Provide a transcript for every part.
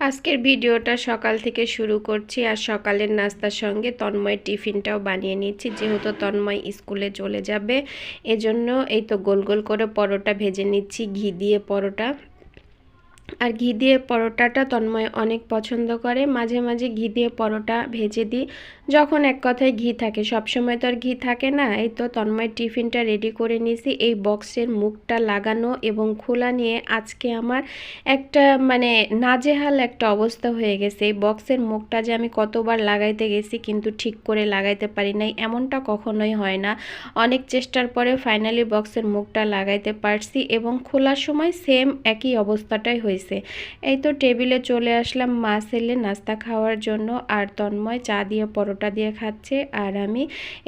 আজকের ভিডিওটা সকাল থেকে শুরু করছি আর সকালের নাস্তার সঙ্গে তন্ময় টিফিনটাও বানিয়ে নিচ্ছি, যেহেতু তন্ময় স্কুলে চলে যাবে। এজন্য এই তো গোল গোল করে পরোটা ভেজে নিচ্ছি, ঘি দিয়ে পরোটা। আর ঘি দিয়ে পরোটাটা তন্ময় অনেক পছন্দ করে। মাঝে মাঝে ঘি দিয়ে পরোটা ভেজে দিই, যখন এক কথায় ঘি থাকে। সবসময় তো আর ঘি থাকে না। এই তো তন্ময় টিফিনটা রেডি করে নিয়েছি। এই বক্সের মুখটা লাগানো এবং খোলা নিয়ে আজকে আমার একটা নাজেহাল একটা অবস্থা হয়ে গেছে। এই বক্সের মুখটা যে আমি কতবার লাগাইতে গেছি কিন্তু ঠিক করে লাগাইতে পারি নাই, এমনটা কখনোই হয় না। অনেক চেষ্টার পরে ফাইনালি বক্সের মুখটা লাগাইতে পারছি এবং খোলার সময় সেম একই অবস্থাটাই হয়েছে। এই তো টেবিলে চলে আসলাম মা ছেলে নাস্তা খাওয়ার জন্য। আর তন্ময় চা দিয়ে পরোটা দিয়ে খাচ্ছে, আর আমি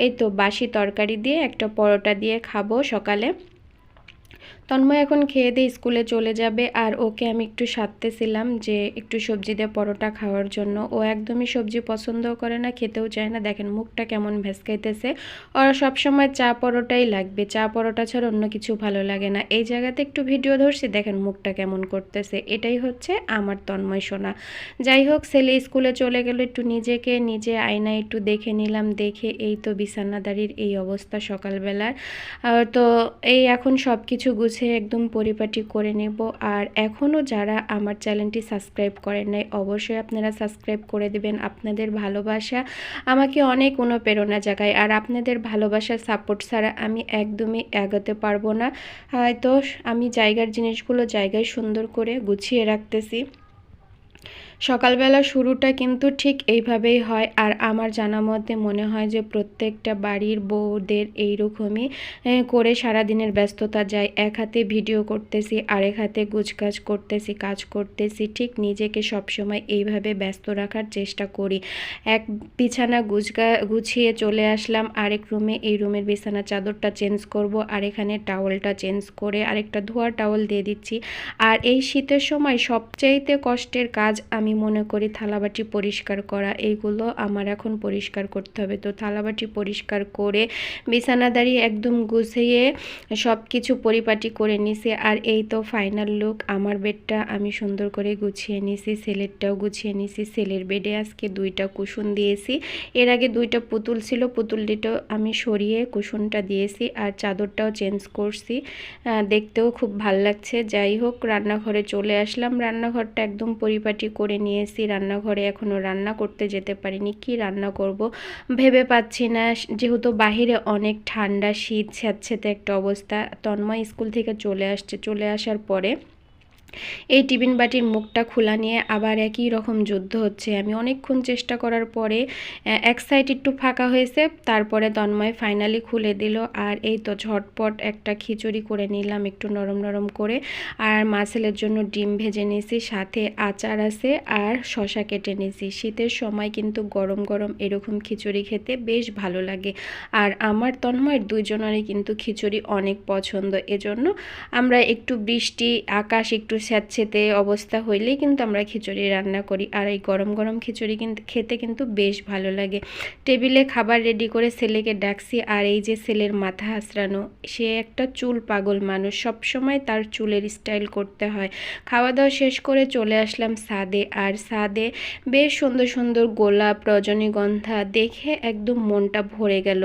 এই তো বাসি তরকারি দিয়ে একটা পরোটা দিয়ে খাবো সকালে। তন্ময় এখন খেয়ে দিয়ে স্কুলে চলে যাবে, আর ওকে আমি একটু সাধতেছিলাম যে একটু সবজি দিয়ে পরোটা খাওয়ার জন্য। ও একদমই সবজি পছন্দও করে না, খেতেও চায় না। দেখেন মুখটা কেমন ভেসকাইতেছে। ওরা সবসময় চা পরোটাই লাগবে, চা পরোটা ছাড়া অন্য কিছু ভালো লাগে না। এই জায়গাতে একটু ভিডিও ধরছি, দেখেন মুখটা কেমন করতেছে। এটাই হচ্ছে আমার তন্ময় সোনা। যাই হোক, ছেলে স্কুলে চলে গেল, একটু নিজেকে নিজে আয়নায় একটু দেখে নিলাম। দেখে এই তো বিছানাদারির এই অবস্থা সকালবেলার। তো এই এখন সব কিছু গুছিয়ে একদম পরিপাটি করে নেব। আর এখনও যারা আমার চ্যানেলটি সাবস্ক্রাইব করেন নাই, অবশ্যই আপনারা সাবস্ক্রাইব করে দেবেন। আপনাদের ভালোবাসা আমাকে অনেক অনুপ্রেরণা জাগায়, আর আপনাদের ভালোবাসার সাপোর্ট ছাড়া আমি একদমই এগোতে পারবো না। তো আমি জায়গার জিনিসগুলো জায়গায় সুন্দর করে গুছিয়ে রাখতেছি। সকালবেলা শুরুটা কিন্তু ঠিক এইভাবেই হয়, আর আমার জানা মতে মনে হয় যে প্রত্যেকটা বাড়ির বউদের এইরকমই করে সারাদিনের ব্যস্ততা যায়। এক হাতে ভিডিও করতেছি, আরেক হাতে গুছকাজ করতেছি, কাজ করতেছি। ঠিক নিজেকে সবসময় এইভাবে ব্যস্ত রাখার চেষ্টা করি। এক বিছানা গুছিয়ে চলে আসলাম আরেক রুমে। এই রুমের বিছানা চাদরটা চেঞ্জ করব, আর এখানে টাওয়ালটা চেঞ্জ করে আরেকটা ধোয়া টাওয়াল দিয়ে দিচ্ছি। আর এই শীতের সময় সবচাইতে কষ্টের কাজ আমি মনে করি থালাবাটি পরিষ্কার করা। এইগুলো আমার এখন পরিষ্কার করতে হবে। তো থালাবাটি পরিষ্কার করে বিছানাদারি একদম গুছিয়ে সব কিছু পরিপাটি করে নিছি। আর এই তো ফাইনাল লুক। আমার বেডটা আমি সুন্দর করে গুছিয়ে নিছি, ছেলেরটাও গুছিয়ে নিছি। ছেলের বেডে আজকে 2টা কুশন দিয়েছি। এর আগে 2টা পুতুল ছিল, পুতুলটিটাও আমি সরিয়ে কুশনটা দিয়েছি, আর চাদরটাও চেঞ্জ করছি। দেখতেও খুব ভাল লাগছে। যাই হোক, রান্নাঘরে চলে আসলাম। রান্নাঘরটা একদম পরিপাটি করে নিয়েছি। রান্নাঘরে এখনও রান্না করতে যেতে পারিনি। কি রান্না করব ভেবে পাচ্ছি না, যেহেতু বাহিরে অনেক ঠান্ডা, শীত স্যাঁতস্যাঁতে একটা অবস্থা। তন্ময় স্কুল থেকে চলে আসছে, চলে আসার পরে এই টিফিন বাটির মুখটা খোলা নিয়ে আবার একই রকম যুদ্ধ হচ্ছে। আমি অনেকক্ষণ চেষ্টা করার পরে এক সাইড একটু ফাঁকা হয়েছে, তারপরে তন্ময় ফাইনালি খুলে দিল। আর এই তো ঝটপট একটা খিচুড়ি করে নিলাম একটু নরম নরম করে। আর মা ছেলের জন্য ডিম ভেজে নিয়েছি, সাথে আচার আছে আর শসা কেটে নিয়েছি। শীতের সময় কিন্তু গরম গরম এরকম খিচুড়ি খেতে বেশ ভালো লাগে। আর আমার তন্ময়ের দুইজনেরই কিন্তু খিচুড়ি অনেক পছন্দ। এজন্য আমরা একটু বৃষ্টি আকাশ একটু স্যাঁতসেঁতে অবস্থা হইলেই কিন্তু আমরা খিচুড়ি রান্না করি। আর এই গরম গরম খিচুড়ি কিন্তু খেতে কিন্তু বেশ ভালো লাগে। টেবিলে খাবার রেডি করে ছেলেকে ডাকছি। আর এই যে ছেলের মাথা আঁচড়ানো, সে একটা চুল পাগল মানুষ, সব সময় তার চুলের স্টাইল করতে হয়। খাওয়া দাওয়া শেষ করে চলে আসলাম ছাদে। আর ছাদে বেশ সুন্দর সুন্দর গোলাপ, রজনীগন্ধা দেখে একদম মনটা ভরে গেল।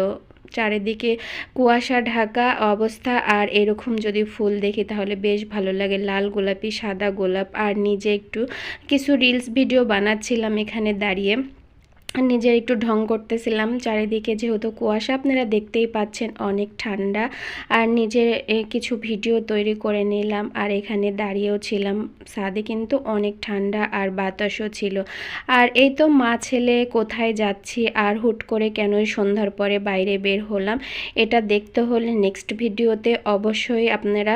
চারিদিকে কুয়াশা ঢাকা অবস্থা, আর এরকম যদি ফুল দেখি তাহলে বেশ ভালো লাগে। লাল গোলাপি, সাদা গোলাপ। আর নিজে একটু কিছু রিলস ভিডিও বানাচ্ছিলাম এখানে দাঁড়িয়ে, নিজের একটু ঢং করতেছিলাম। চারিদিকে যেহেতু কুয়াশা আপনারা দেখতেই পাচ্ছেন, অনেক ঠান্ডা। আর নিজের কিছু ভিডিও তৈরি করে নিলাম, আর এখানে দাঁড়িয়েও ছিলাম। ছাদে কিন্তু অনেক ঠান্ডা আর বাতাসও ছিল। আর এই তো মা ছেলে কোথায় যাচ্ছি আর হুট করে কেনই সন্ধ্যার পরে বাইরে বের হলাম, এটা দেখতে হলে নেক্সট ভিডিওতে অবশ্যই আপনারা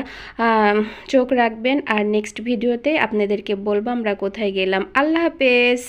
চোখ রাখবেন। আর নেক্সট ভিডিওতে আপনাদেরকে বলবো আমরা কোথায় গেলাম। আল্লাহ হাফেজ।